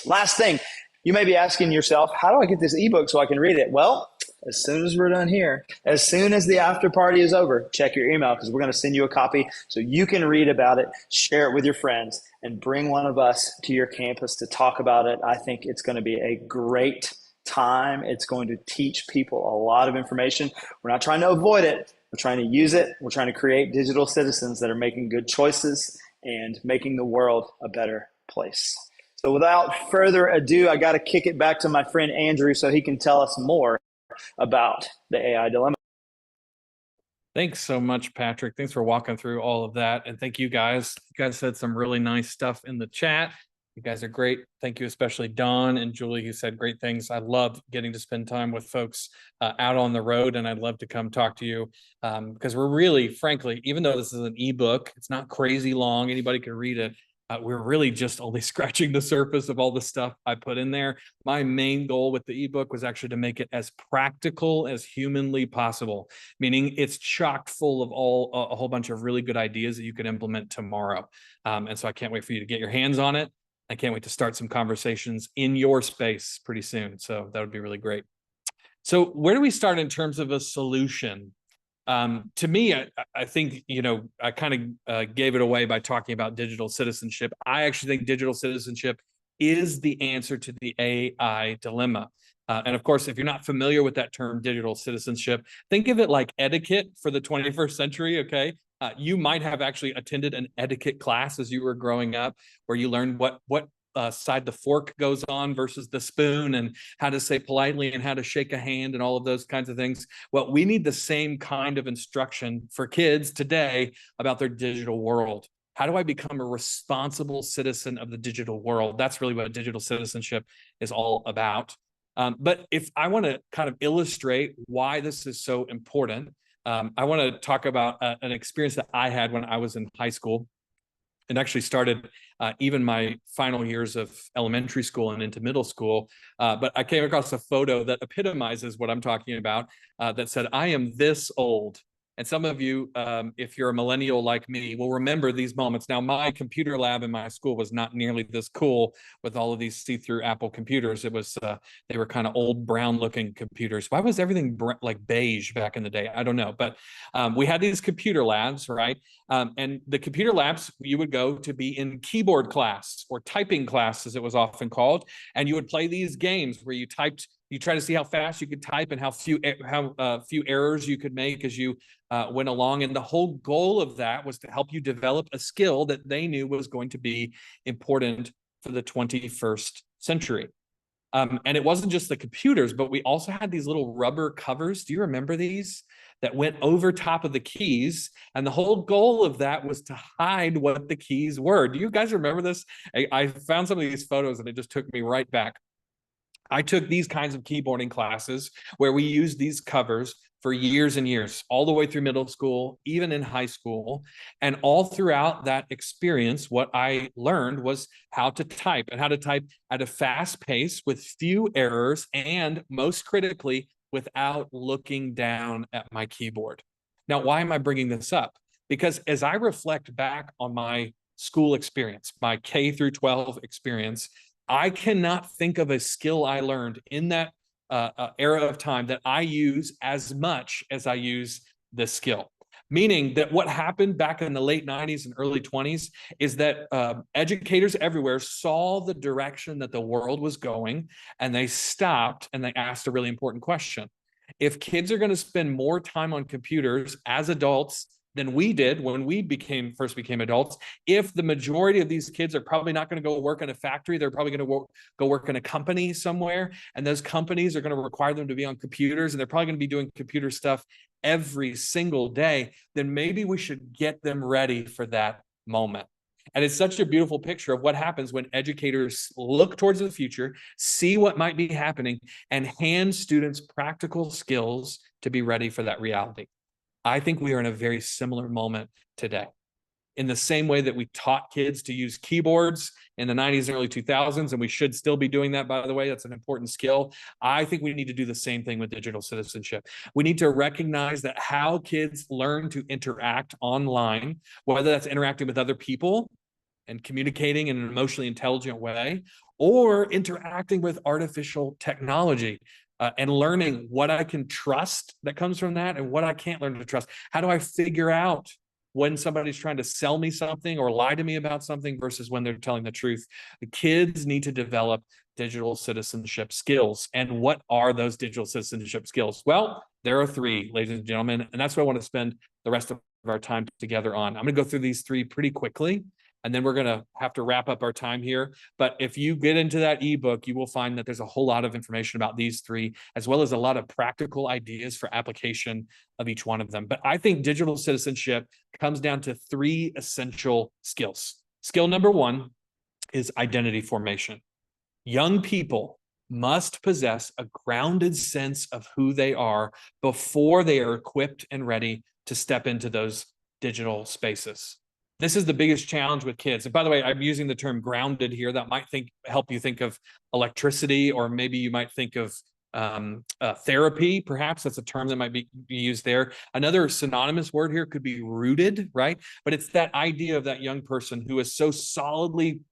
Last thing, you may be asking yourself, how do I get this ebook so I can read it? Well, as soon as we're done here, as soon as the after party is over, check your email because we're going to send you a copy so you can read about it, share it with your friends, and bring one of us to your campus to talk about it. I think it's going to be a great time. It's going to teach people a lot of information. We're not trying to avoid it. We're trying to use it. We're trying to create digital citizens that are making good choices and making the world a better place. So without further ado, I got to kick it back to my friend Andrew so he can tell us more about the AI dilemma. Thanks so much, Patrick. Thanks for walking through all of that. And thank you guys. You guys said some really nice stuff in the chat. You guys are great. Thank you, especially Don and Julie, who said great things. I love getting to spend time with folks out on the road, and I'd love to come talk to you because we're really, frankly, even though this is an ebook, it's not crazy long. Anybody can read it. We're really just only scratching the surface of all the stuff I put in there. My main goal with the ebook was actually to make it as practical as humanly possible, meaning it's chock full of a whole bunch of really good ideas that you can implement tomorrow. And so I can't wait for you to get your hands on it. I can't wait to start some conversations in your space pretty soon. So that would be really great. So where do we start in terms of a solution? To me, I think, I kind of gave it away by talking about digital citizenship. I actually think digital citizenship is the answer to the AI dilemma. And of course, if you're not familiar with that term, digital citizenship, think of it like etiquette for the 21st century, okay? You might have actually attended an etiquette class as you were growing up, where you learned what side the fork goes on versus the spoon, and how to say politely and how to shake a hand and all of those kinds of things. Well, we need the same kind of instruction for kids today about their digital world. How do I become a responsible citizen of the digital world? That's really what digital citizenship is all about. But if I want to kind of illustrate why this is so important, I want to talk about an experience that I had when I was in high school. It actually started even my final years of elementary school and into middle school. But I came across a photo that epitomizes what I'm talking about that said, "I am this old." And some of you, if you're a millennial like me, will remember these moments. Now, my computer lab in my school was not nearly this cool with all of these see-through Apple computers. It was, they were kind of old brown-looking computers. Why was everything like beige back in the day? I don't know. But we had these computer labs, right? And the computer labs, you would go to be in keyboard class or typing class, as it was often called. And you would play these games where you try to see how fast you could type and how few errors you could make as you went along. And the whole goal of that was to help you develop a skill that they knew was going to be important for the 21st century. And it wasn't just the computers, but we also had these little rubber covers. Do you remember these? That went over top of the keys. And the whole goal of that was to hide what the keys were. Do you guys remember this? I found some of these photos and it just took me right back. I took these kinds of keyboarding classes where we used these covers for years and years, all the way through middle school, even in high school. And all throughout that experience, what I learned was how to type, and how to type at a fast pace with few errors, and most critically, without looking down at my keyboard. Now, why am I bringing this up? Because as I reflect back on my school experience, my K through 12 experience, I cannot think of a skill I learned in that era of time that I use as much as I use this skill. Meaning that what happened back in the late 90s and early 20s is that educators everywhere saw the direction that the world was going, and they stopped and they asked a really important question. If kids are going to spend more time on computers as adults than we did when we first became adults, if the majority of these kids are probably not going to go work in a factory, they're probably going to go work in a company somewhere, and those companies are going to require them to be on computers, and they're probably going to be doing computer stuff every single day, then maybe we should get them ready for that moment. And it's such a beautiful picture of what happens when educators look towards the future, see what might be happening, and hand students practical skills to be ready for that reality. I think we are in a very similar moment today. In the same way that we taught kids to use keyboards in the 90s and early 2000s, and we should still be doing that, by the way, that's an important skill. I think we need to do the same thing with digital citizenship. We need to recognize that how kids learn to interact online, whether that's interacting with other people and communicating in an emotionally intelligent way, or interacting with artificial technology, and learning what I can trust that comes from that and what I can't learn to trust. How do I figure out when somebody's trying to sell me something or lie to me about something versus when they're telling the truth? The kids need to develop digital citizenship skills. And what are those digital citizenship skills? Well, there are three, ladies and gentlemen, and that's what I want to spend the rest of our time together on. I'm going to go through these three pretty quickly, and then we're going to have to wrap up our time here. But if you get into that ebook, you will find that there's a whole lot of information about these three, as well as a lot of practical ideas for application of each one of them. But I think digital citizenship comes down to three essential skills. Skill number one is identity formation. Young people must possess a grounded sense of who they are before they are equipped and ready to step into those digital spaces. This is the biggest challenge with kids. And by the way, I'm using the term grounded here. That might help you think of electricity, or maybe you might think of therapy, perhaps. That's a term that might be used there. Another synonymous word here could be rooted, right? But it's that idea of that young person who is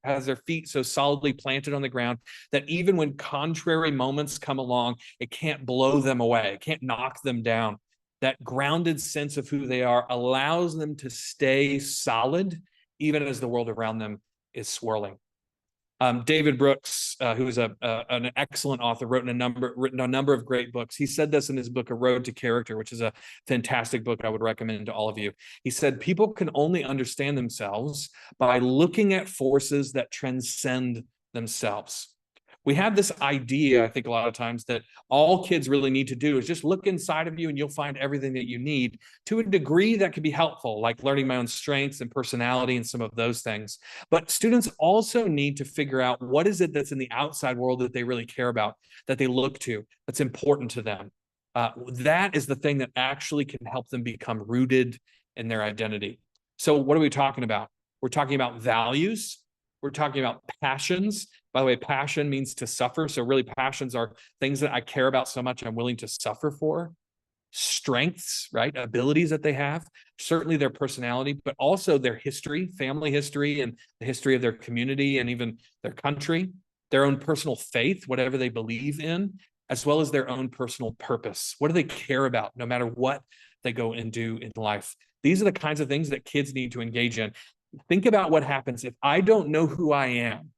has their feet so solidly planted on the ground that even when contrary moments come along, it can't blow them away. It can't knock them down. That grounded sense of who they are allows them to stay solid, even as the world around them is swirling. David Brooks, who is an excellent author, written a number of great books. He said this in his book, A Road to Character, which is a fantastic book I would recommend to all of you. He said, people can only understand themselves by looking at forces that transcend themselves. We have this idea, I think, a lot of times that all kids really need to do is just look inside of you and you'll find everything that you need. To a degree, that can be helpful, like learning my own strengths and personality and some of those things. But students also need to figure out what is it that's in the outside world that they really care about, that they look to, that's important to them. That is the thing that actually can help them become rooted in their identity. So what are we talking about? We're talking about values. We're talking about passions. By the way, passion means to suffer. So really, passions are things that I care about so much I'm willing to suffer for. Strengths, right? Abilities that they have, certainly their personality, but also their history, family history, and the history of their community and even their country, their own personal faith, whatever they believe in, as well as their own personal purpose. What do they care about no matter what they go and do in life? These are the kinds of things that kids need to engage in. Think about what happens if I don't know who I am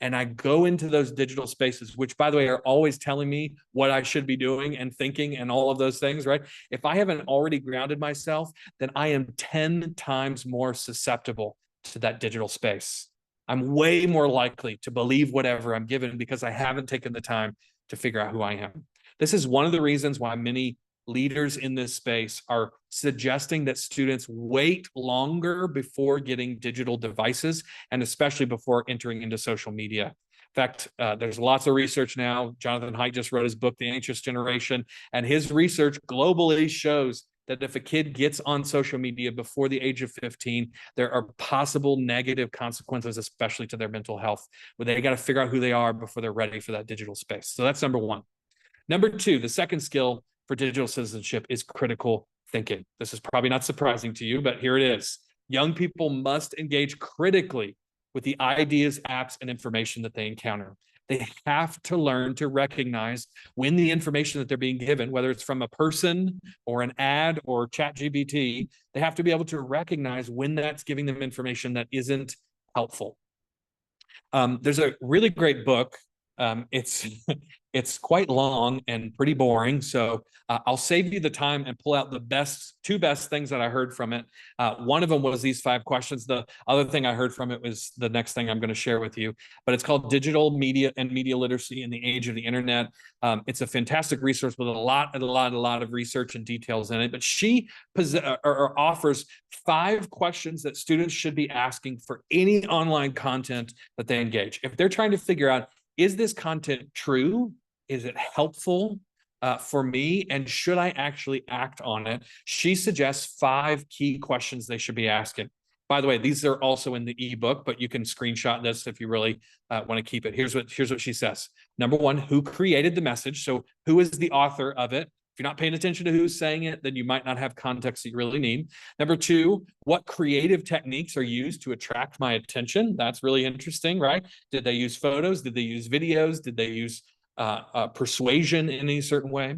and I go into those digital spaces, which, by the way, are always telling me what I should be doing and thinking and all of those things, right? If I haven't already grounded myself, then I am 10 times more susceptible to that digital space. I'm way more likely to believe whatever I'm given because I haven't taken the time to figure out who I am. This is one of the reasons why many leaders in this space are suggesting that students wait longer before getting digital devices, and especially before entering into social media. fact, there's lots of research now. Jonathan Haidt just wrote his book, The Anxious Generation, and his research globally shows that if a kid gets on social media before the age of 15, there are possible negative consequences, especially to their mental health, where they got to figure out who they are before they're ready for that digital space. So that's number one. Number two, the second skill for digital citizenship is critical thinking. This is probably not surprising to you, but here it is. Young people must engage critically with the ideas, apps, and information that they encounter. They have to learn to recognize when the information that they're being given, whether it's from a person or an ad or ChatGPT, they have to be able to recognize when that's giving them information that isn't helpful. There's a really great book. It's it's quite long and pretty boring, so I'll save you the time and pull out the two best things that I heard from it. One of them was these 5 questions. The other thing I heard from it was the next thing I'm going to share with you, but it's called Digital Media and Media Literacy in the Age of the Internet. It's a fantastic resource with a lot of research and details in it, but she offers 5 questions that students should be asking for any online content that they engage. If they're trying to figure out, is this content true? Is it helpful for me? And should I actually act on it? She suggests 5 key questions they should be asking. By the way, these are also in the ebook, but you can screenshot this if you really want to keep it. Here's what she says. Number 1, who created the message? So who is the author of it? If you're not paying attention to who's saying it, then you might not have context that you really need. Number 2, what creative techniques are used to attract my attention? That's really interesting, right? Did they use photos? Did they use videos? Did they use persuasion in any certain way?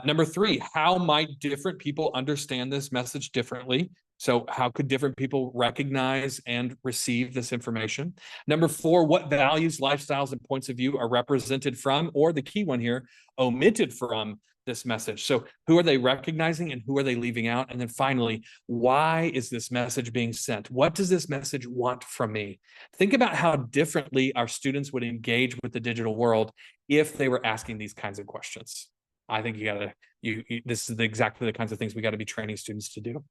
Number 3, how might different people understand this message differently? So how could different people recognize and receive this information? Number 4, what values, lifestyles, and points of view are represented from, or the key one here, omitted from this message? So who are they recognizing and who are they leaving out? And then finally, why is this message being sent? What does this message want from me? Think about how differently our students would engage with the digital world if they were asking these kinds of questions. I think this is exactly the kinds of things we got to be training students to do.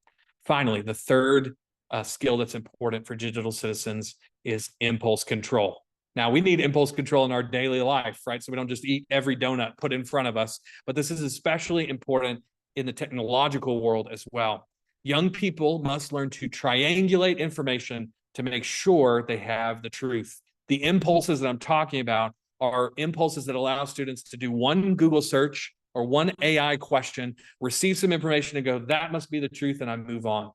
Finally, the third skill that's important for digital citizens is impulse control. Now, we need impulse control in our daily life, right? So we don't just eat every donut put in front of us, but this is especially important in the technological world as well. Young people must learn to triangulate information to make sure they have the truth. The impulses that I'm talking about are impulses that allow students to do one Google search or one AI question, receive some information and go, that must be the truth, and I move on.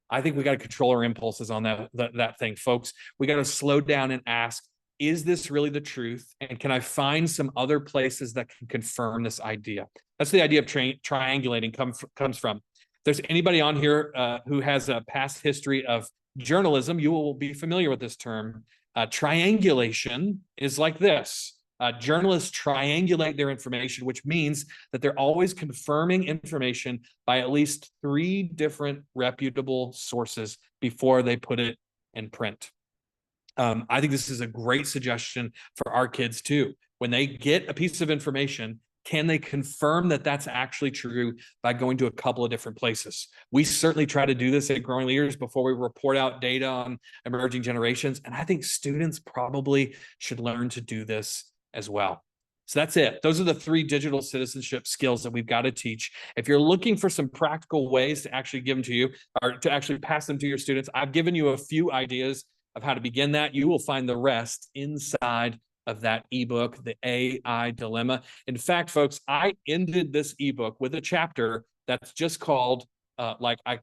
I think we got to control our impulses on that thing, folks. We got to slow down and ask, is this really the truth? And can I find some other places that can confirm this idea? That's the idea of triangulating comes from. If there's anybody on here who has a past history of journalism, you will be familiar with this term. Triangulation is like this. Journalists triangulate their information, which means that they're always confirming information by at least 3 different reputable sources before they put it in print. I think this is a great suggestion for our kids too. When they get a piece of information, can they confirm that that's actually true by going to a couple of different places? We certainly try to do this at Growing Leaders before we report out data on emerging generations. And I think students probably should learn to do this as well. So that's it. Those are the 3 digital citizenship skills that we've got to teach. If you're looking for some practical ways to actually give them to you or to actually pass them to your students, I've given you a few ideas of how to begin that. You will find the rest inside of that ebook, The AI Dilemma. In fact, folks, I ended this ebook with a chapter that's just called, I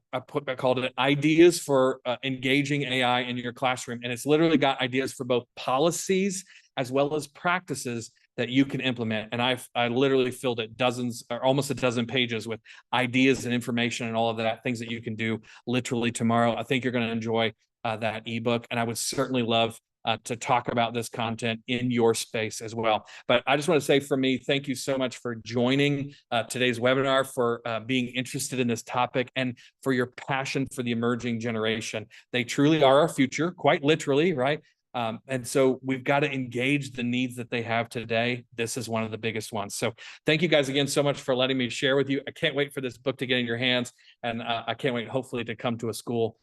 called it Ideas for Engaging AI in Your Classroom. And it's literally got ideas for both policies as well as practices that you can implement. And I literally filled it dozens or almost a dozen pages with ideas and information and all of that, things that you can do literally tomorrow. I think you're going to enjoy that ebook. And I would certainly love to talk about this content in your space as well. But I just want to say for me, thank you so much for joining today's webinar, for being interested in this topic, and for your passion for the emerging generation. They truly are our future, quite literally, right? And so we've got to engage the needs that they have today. This is one of the biggest ones. So thank you guys again so much for letting me share with you. I can't wait for this book to get in your hands. And I can't wait, hopefully, to come to a school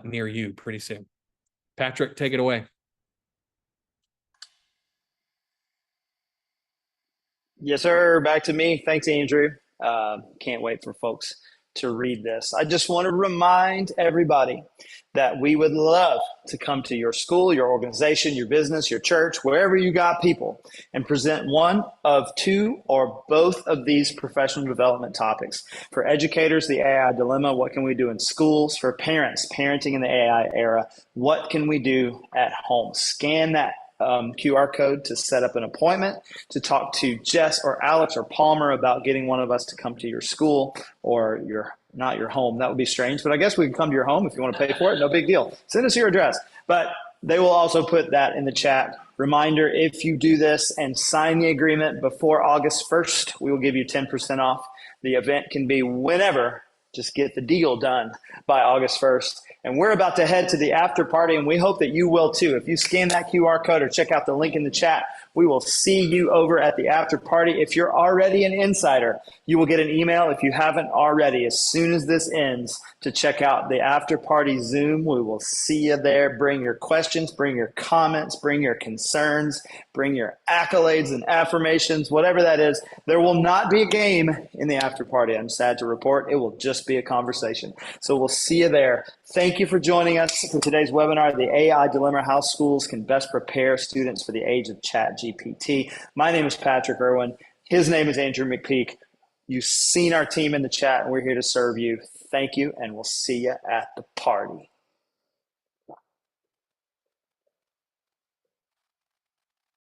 near you pretty soon. Patrick, take it away. Yes, sir. Back to me. Thanks, Andrew. Can't wait for folks to read this. I just want to remind everybody that we would love to come to your school, your organization, your business, your church, wherever you got people, and present one of two or both of these professional development topics. For educators, the AI dilemma, what can we do in schools? For parents, parenting in the AI era, what can we do at home? Scan that QR code to set up an appointment to talk to Jess or Alex or Palmer about getting one of us to come to your school or not your home. That would be strange, but I guess we can come to your home if you want to pay for it. No big deal. Send us your address. But they will also put that in the chat. Reminder, if you do this and sign the agreement before August 1st, we will give you 10% off. The event can be whenever. Just get the deal done by August 1st. And we're about to head to the after party, and we hope that you will too. If you scan that QR code or check out the link in the chat, we will see you over at the after party. If you're already an insider, you will get an email if you haven't already as soon as this ends to check out the after party Zoom. We will see you there. Bring your questions, bring your comments, bring your concerns, bring your accolades and affirmations, whatever that is. There will not be a game in the after party. I'm sad to report. It will just be a conversation. So we'll see you there. Thank you for joining us for today's webinar, The AI Dilemma, How Schools Can Best Prepare Students for the Age of ChatGPT. My name is Patrick Irwin. His name is Andrew McPeak. You've seen our team in the chat, and we're here to serve you. Thank you, and we'll see you at the party.